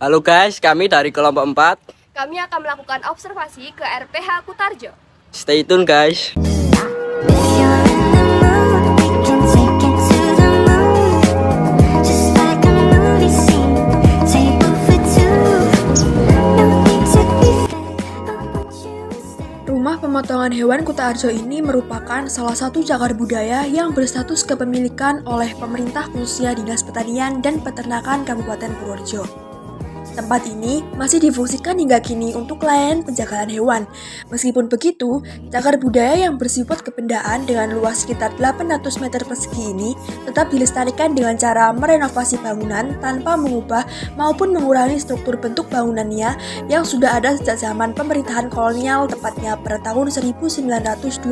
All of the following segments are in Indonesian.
Halo guys, kami dari kelompok 4. Kami akan melakukan observasi ke RPH Kutarjo. Stay tune guys. Rumah pemotongan hewan Kutarjo ini merupakan salah satu cagar budaya yang berstatus kepemilikan oleh pemerintah khususnya Dinas Pertanian dan Peternakan Kabupaten Purworejo. Tempat ini masih difungsikan hingga kini untuk layanan penjagalan hewan. Meskipun begitu, cagar budaya yang bersifat kebendaan dengan luas sekitar 800 meter persegi ini tetap dilestarikan dengan cara merenovasi bangunan tanpa mengubah maupun mengurangi struktur bentuk bangunannya yang sudah ada sejak zaman pemerintahan kolonial, tepatnya pada tahun 1929.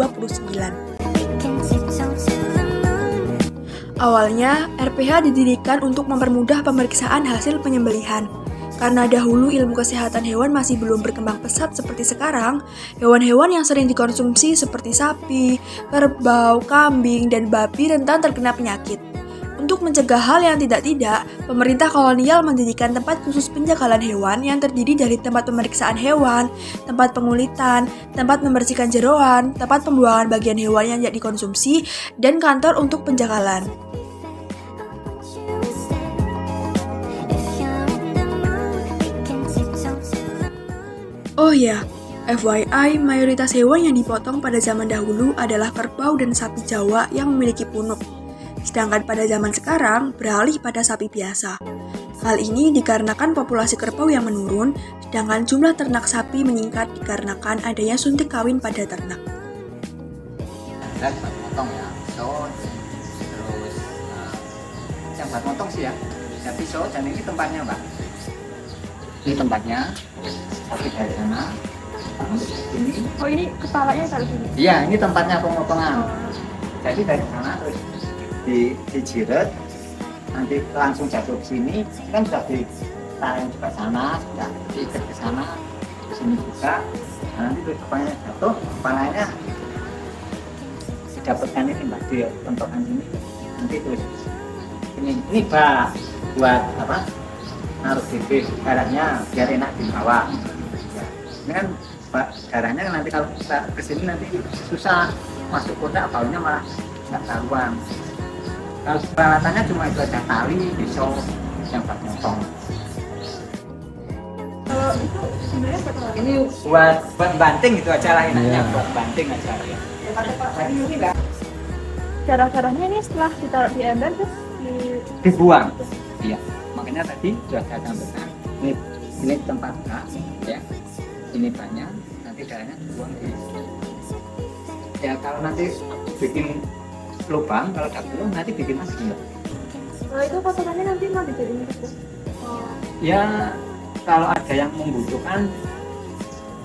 Awalnya, RPH didirikan untuk mempermudah pemeriksaan hasil penyembelihan. Karena dahulu ilmu kesehatan hewan masih belum berkembang pesat seperti sekarang, hewan-hewan yang sering dikonsumsi seperti sapi, kerbau, kambing, dan babi rentan terkena penyakit. Untuk mencegah hal yang tidak-tidak, pemerintah kolonial mendirikan tempat khusus penjagalan hewan yang terdiri dari tempat pemeriksaan hewan, tempat pengulitan, tempat membersihkan jeroan, tempat pembuangan bagian hewan yang tidak dikonsumsi, dan kantor untuk penjagalan. Oh ya, FYI, mayoritas hewan yang dipotong pada zaman dahulu adalah kerbau dan sapi Jawa yang memiliki punuk. Sedangkan pada zaman sekarang beralih pada sapi biasa. Hal ini dikarenakan populasi kerbau yang menurun, sedangkan jumlah ternak sapi meningkat dikarenakan adanya suntik kawin pada ternak. Buat motong ya, pisau, terus yang buat motong sih ya, bisa pisau dan ini tempatnya mbak. Ini tempatnya, tapi dari sana, ini. Oh, ini kepalanya taruh sini. Iya, ini tempatnya pemotongan. Jadi dari sana terus dijiret, nanti langsung jatuh ke sini, kan sudah ditarik juga sana, sudah diikat ke sana, ke sini juga. Nah, nanti terus kepalanya jatuh, kepalanya didapatkan ini mbak, di tontokan ini, nanti terus ini mbak buat apa? Naruh bibir darahnya biar enak dibawa. Ya. Ini kan darahnya nanti kalau kita kesini nanti susah masuk kotak, baunya malah nggak karuan. Kalau peralatannya cuma itu aja, tali, pisau, yang buat motong. Kalau itu sebenarnya buat apa? Ini buat banting gitu aja lah enaknya, buat banting aja ya. Ini enggak Darah-darahnya ini setelah ditaruh di ember terus dibuang. Iya. Makanya tadi sudah saya sampaikan ini tempat ya, ini banyak, nanti darahnya dibuang di ya. Kalau nanti bikin lubang, kalau udah penuh nanti bikin lagi ya. Kalau itu kotorannya nanti mau dijadiin gitu. Ya kalau ada yang membutuhkan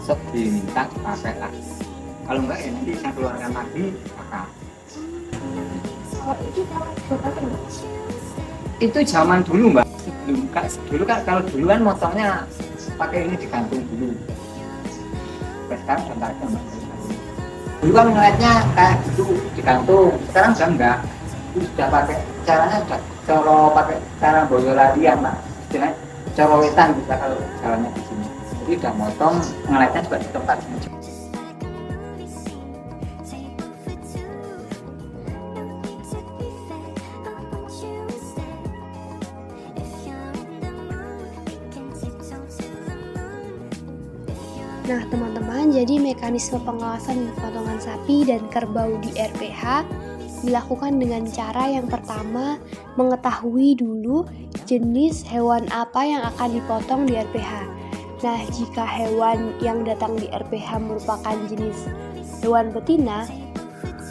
sok diminta pakai lah, kalau enggak ya nanti saya keluarkan lagi pakai. Kalau itu buat apa? Itu zaman dulu mbak, dulu kan kalau dulu kan motongnya pakai ini digantung dulu. Sekarang sudah ada mbak. Dulu kan ngeliatnya kayak gitu digantung, sekarang sudah enggak. Itu sudah pakai caranya sudah coro pakai cara boyolalian mbak, istilahnya coro wetan bisa kalau jalannya di sini. Jadi udah motong ngeliatnya juga di tempat sini. Nah teman-teman, jadi mekanisme pengawasan potongan sapi dan kerbau di RPH dilakukan dengan cara yang pertama mengetahui dulu jenis hewan apa yang akan dipotong di RPH. Nah jika hewan yang datang di RPH merupakan jenis hewan betina,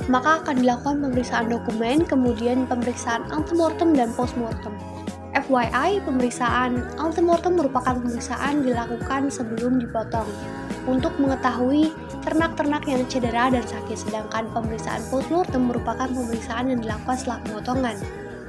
maka akan dilakukan pemeriksaan dokumen, kemudian pemeriksaan antemortem dan postmortem. FYI, pemeriksaan antemortem merupakan pemeriksaan dilakukan sebelum dipotong untuk mengetahui ternak-ternak yang cedera dan sakit, sedangkan pemeriksaan postmortem merupakan pemeriksaan yang dilakukan setelah pemotongan,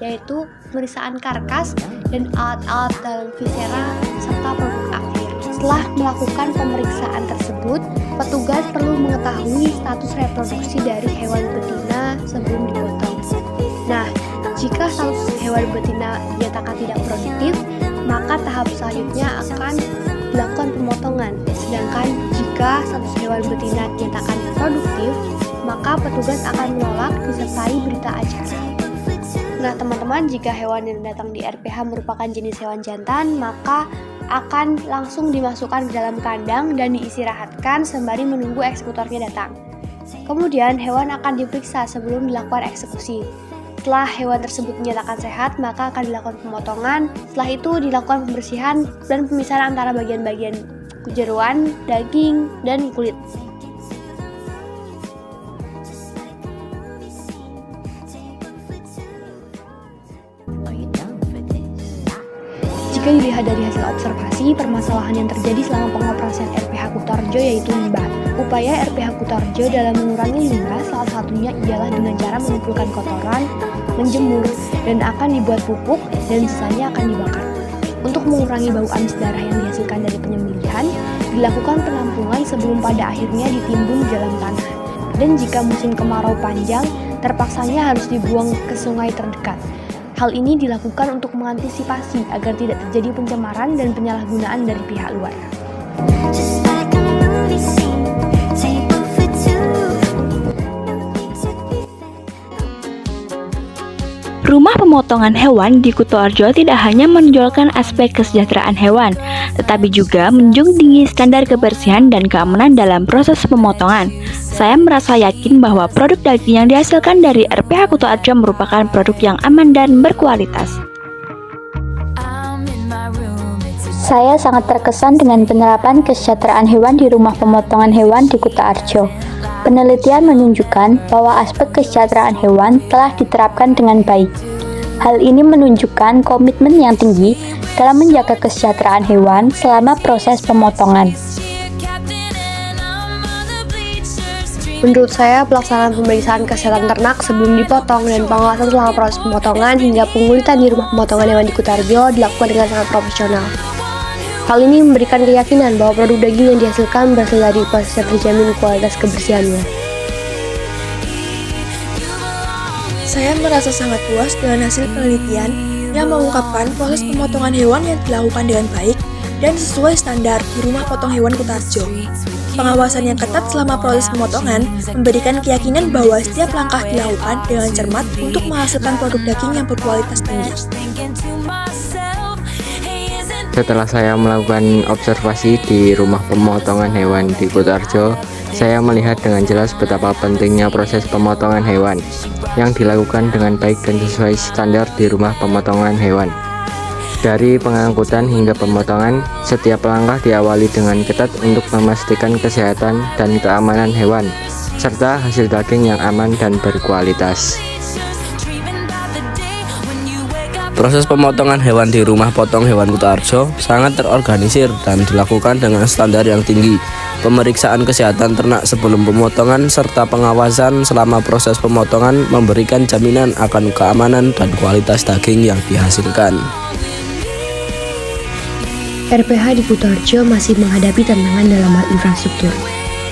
yaitu pemeriksaan karkas dan alat-alat dalam viscera serta produk akhir. Setelah melakukan pemeriksaan tersebut, petugas perlu mengetahui status reproduksi dari hewan betina sebelum dipotong. Nah, jika status hewan betina dinyatakan tidak produktif, maka tahap selanjutnya akan dilakukan pemotongan. Sedangkan jika status hewan betina dinyatakan produktif, maka petugas akan menolak disertai berita acara. Nah teman-teman, jika hewan yang datang di RPH merupakan jenis hewan jantan, maka akan langsung dimasukkan ke dalam kandang dan diistirahatkan sembari menunggu eksekutornya datang. Kemudian hewan akan diperiksa sebelum dilakukan eksekusi. Setelah hewan tersebut dinyatakan sehat, maka akan dilakukan pemotongan. Setelah itu dilakukan pembersihan dan pemisahan antara bagian-bagian jeroan, daging, dan kulit. Jika dilihat dari hasil observasi, permasalahan yang terjadi selama pengoperasian RPH Kutarjo yaitu limbah. Upaya RPH Kutarjo dalam mengurangi limbah salah satunya ialah dengan cara mengumpulkan kotoran, menjemur, dan akan dibuat pupuk dan sisanya akan dibakar. Untuk mengurangi bau amis darah yang dihasilkan dari penyembelihan, dilakukan penampungan sebelum pada akhirnya ditimbun di dalam tanah. Dan jika musim kemarau panjang, terpaksanya harus dibuang ke sungai terdekat. Hal ini dilakukan untuk mengantisipasi agar tidak terjadi pencemaran dan penyalahgunaan dari pihak luar. Rumah pemotongan hewan di Kutoarjo tidak hanya menonjolkan aspek kesejahteraan hewan, tetapi juga menjunjung tinggi standar kebersihan dan keamanan dalam proses pemotongan. Saya merasa yakin bahwa produk daging yang dihasilkan dari RPH Kutoarjo merupakan produk yang aman dan berkualitas. Saya sangat terkesan dengan penerapan kesejahteraan hewan di rumah pemotongan hewan di Kutoarjo. Penelitian menunjukkan bahwa aspek kesejahteraan hewan telah diterapkan dengan baik. Hal ini menunjukkan komitmen yang tinggi dalam menjaga kesejahteraan hewan selama proses pemotongan. Menurut saya, pelaksanaan pemeriksaan kesehatan ternak sebelum dipotong dan pengawasan selama proses pemotongan hingga pengulitan di rumah pemotongan hewan di Kutoarjo dilakukan dengan sangat profesional. Hal ini memberikan keyakinan bahwa produk daging yang dihasilkan berasal dari proses yang terjamin kualitas kebersihannya. Saya merasa sangat puas dengan hasil penelitian yang mengungkapkan proses pemotongan hewan yang dilakukan dengan baik dan sesuai standar di rumah potong hewan Kutoarjo. Pengawasan yang ketat selama proses pemotongan memberikan keyakinan bahwa setiap langkah dilakukan dengan cermat untuk menghasilkan produk daging yang berkualitas tinggi. Setelah saya melakukan observasi di rumah pemotongan hewan di Kutoarjo, saya melihat dengan jelas betapa pentingnya proses pemotongan hewan yang dilakukan dengan baik dan sesuai standar di rumah pemotongan hewan. Dari pengangkutan hingga pemotongan, setiap langkah diawali dengan ketat untuk memastikan kesehatan dan keamanan hewan, serta hasil daging yang aman dan berkualitas. Proses pemotongan hewan di rumah potong hewan Kutoarjo sangat terorganisir dan dilakukan dengan standar yang tinggi. Pemeriksaan kesehatan ternak sebelum pemotongan serta pengawasan selama proses pemotongan memberikan jaminan akan keamanan dan kualitas daging yang dihasilkan. RPH di Kutoarjo masih menghadapi tantangan dalam hal infrastruktur.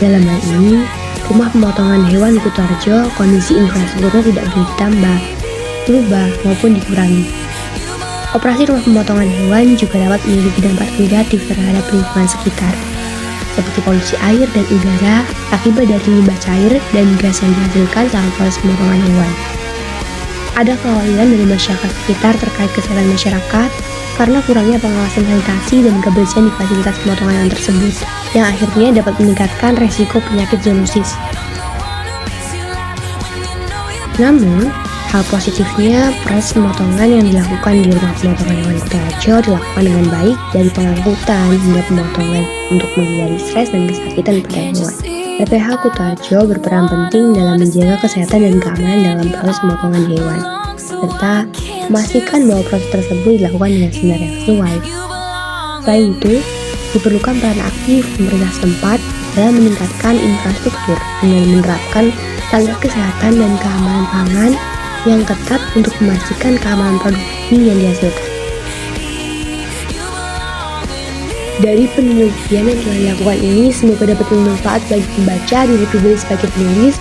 Dalam hal ini, rumah pemotongan hewan di Kutoarjo, kondisi infrastrukturnya tidak boleh ditambah, berubah maupun dikurangi. Operasi rumah pemotongan hewan juga dapat memiliki dampak negatif terhadap lingkungan sekitar, seperti polusi air dan udara akibat dari limbah cair dan gas yang dihasilkan selama proses pemotongan hewan. Ada kekhawatiran dari masyarakat sekitar terkait kesehatan masyarakat karena kurangnya pengawasan sanitasi dan kebersihan di fasilitas pemotongan hewan tersebut, yang akhirnya dapat meningkatkan resiko penyakit zoonosis. Namun, hal positifnya, proses pemotongan yang dilakukan di rumah pemotongan hewan Kutoarjo dilakukan dengan baik dari pengangkutan hingga pemotongan untuk menghindari stres dan kesakitan pada hewan. RPH Kutoarjo berperan penting dalam menjaga kesehatan dan keamanan dalam proses pemotongan hewan, serta memastikan bahwa proses tersebut dilakukan dengan standar yang sesuai. Selain itu, diperlukan peran aktif pemerintah setempat dalam meningkatkan infrastruktur dengan menerapkan standar kesehatan dan keamanan pangan yang ketat untuk memastikan keamanan produk yang dihasilkan. Dari penelitian yang telah dilakukan ini, semoga dapat bermanfaat bagi pembaca, diri pribadi sebagai penulis,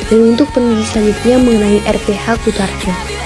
dan untuk peneliti selanjutnya mengenai RPH Kutoarjo.